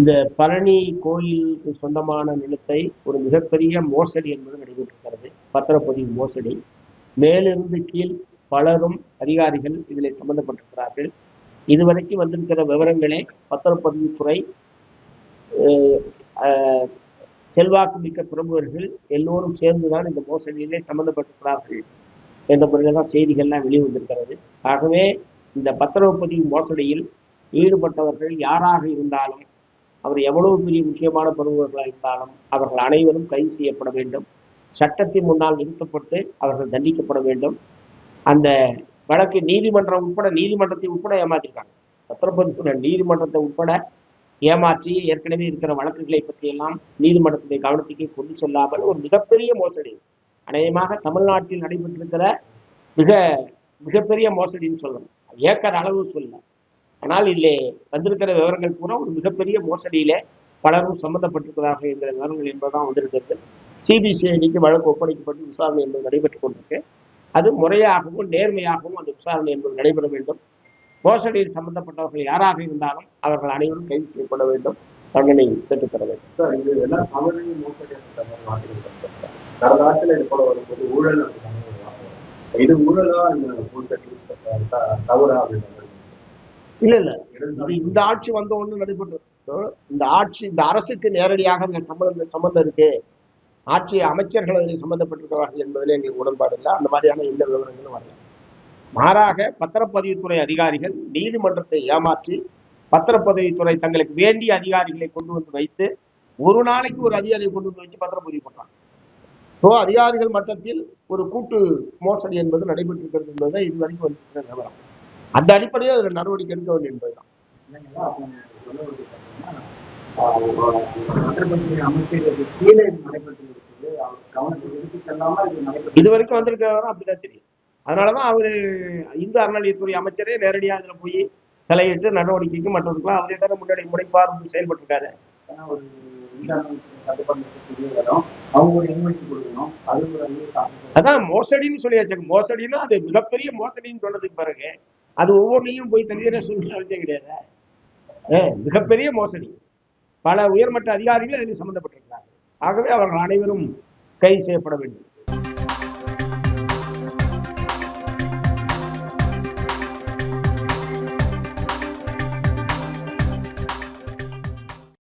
இந்த பழனி கோயிலுக்கு சொந்தமான நிலத்தை ஒரு மிகப்பெரிய மோசடி என்பது நடைபெற்றிருக்கிறது. பத்திரப்பதிவு மோசடி. மேலிருந்து கீழ் பலரும் அதிகாரிகள் இதில் சம்பந்தப்பட்டிருக்கிறார்கள். இதுவரைக்கும் வந்திருக்கிற விவரங்களே பத்திரப்பதிவுத்துறை, செல்வாக்கு மிக்க பிரமுகர்கள் எல்லோரும் சேர்ந்துதான் இந்த மோசடியிலே சம்பந்தப்பட்டிருக்கிறார்கள் என்ற முறையில் தான் செய்திகள்லாம் வெளிவந்திருக்கிறது. ஆகவே இந்த பத்திரப்பதிவு மோசடியில் ஈடுபட்டவர்கள் யாராக இருந்தாலும், அவர் எவ்வளவு பெரிய முக்கியமான பிரமுகர்களாக இருந்தாலும் அவர்கள் அனைவரும் கைது செய்யப்பட வேண்டும். சட்டத்தின் முன்னால் நிறுத்தப்பட்டு அவர்கள் தண்டிக்கப்பட வேண்டும். அந்த வழக்கு நீதிமன்றத்தை உட்பட ஏமாற்றிருக்காங்க. பத்திரப்பதிவு நீதிமன்றத்தை உட்பட ஏமாற்றி ஏற்கனவே இருக்கிற வழக்குகளை பற்றியெல்லாம் நீதிமன்றத்துடைய கவனத்துக்கு கொண்டு செல்லாமல் ஒரு மிகப்பெரிய மோசடி, அநேகமாக தமிழ்நாட்டில் நடைபெற்றிருக்கிற மிகப்பெரிய மோசடின்னு சொல்லணும். ஏக்கர் அளவு சொல்லலாம். ஆனால் இதிலே வந்திருக்கிற விவரங்கள் பூரா ஒரு மிகப்பெரிய மோசடியிலே பலரும் சம்பந்தப்பட்டிருக்கிறார்கள் என்கிற விவரங்கள் என்பதுதான் வந்திருக்கிறது. சிபிசிஐடிக்கு வழக்கு ஒப்படைக்கப்பட்டு விசாரணை என்பது நடைபெற்றுக் கொண்டிருக்கு. அது முறையாகவும் நேர்மையாகவும் அந்த விசாரணை என்பது நடைபெற வேண்டும். மோசடியில் சம்பந்தப்பட்டவர்கள் யாராக இருந்தாலும் அவர்கள் அனைவரும் கைது செய்யப்பட வேண்டும், தண்டனை பெற்றுத்தர வேண்டும். இது எல்லாம் தவறு மோசடி கடந்த ஆட்சியில் இது போல வரும்போது ஊழல் இது ஊழலா தவறா அப்படின்னு இல்ல இந்த ஆட்சி வந்த ஒண்ணு நடைபெற்று இந்த அரசுக்கு நேரடியாக சம்பந்தம் இருக்கு, ஆட்சி அமைச்சர்கள் அதில் சம்பந்தப்பட்டிருக்கிறார்கள் என்பதில் எங்களுக்கு உடன்பாடு இல்லை. அந்த மாதிரியான எந்த விவரங்களும் வரல. மாறாக பத்திரப்பதிவுத்துறை அதிகாரிகள் நீதிமன்றத்தை ஏமாற்றி பத்திரப்பதிவுத்துறை தங்களுக்கு வேண்டிய அதிகாரிகளை கொண்டு வந்து வைத்து ஒரு நாளைக்கு ஒரு அதிகாரியை கொண்டு வந்து வச்சு பத்திரப்பதிவு பண்றாங்க. அதிகாரிகள் மட்டத்தில் ஒரு கூட்டு மோசடி என்பது நடைபெற்றிருக்கிறது என்பதுதான் இதுவரைக்கும் வந்திருக்கிற விவரம். அந்த அடிப்படையில் அதில் நடவடிக்கை எடுக்க வேண்டும் என்பதுதான். இதுவரைக்கும் வந்திருக்கிறவரும் அப்படிதான் தெரியும். அதனாலதான் அவரு இந்து அறநிலையத்துறை அமைச்சரே நேரடியாக அதுல போய் தலையிட்டு நடவடிக்கைக்கு மற்றவர்களுக்கு அவரே தானே முன்னாடி முனைப்பார் செயல்பட்டு இருக்காரு. அதான் மோசடின்னு சொல்லியாச்சு. மோசடினா அது மிகப்பெரிய மோசடின்னு சொன்னதுக்கு பிறகு அது ஒவ்வொன்றையும் போய் தனியாக சொல்ல அவசியம் கிடையாது. மிகப்பெரிய மோசடி, பல உயர்மட்ட அதிகாரிகள் அதில் சம்பந்தப்பட்டிருக்கிறார்கள். ஆகவே அவர்கள் அனைவரும் கைது செய்யப்பட வேண்டும்.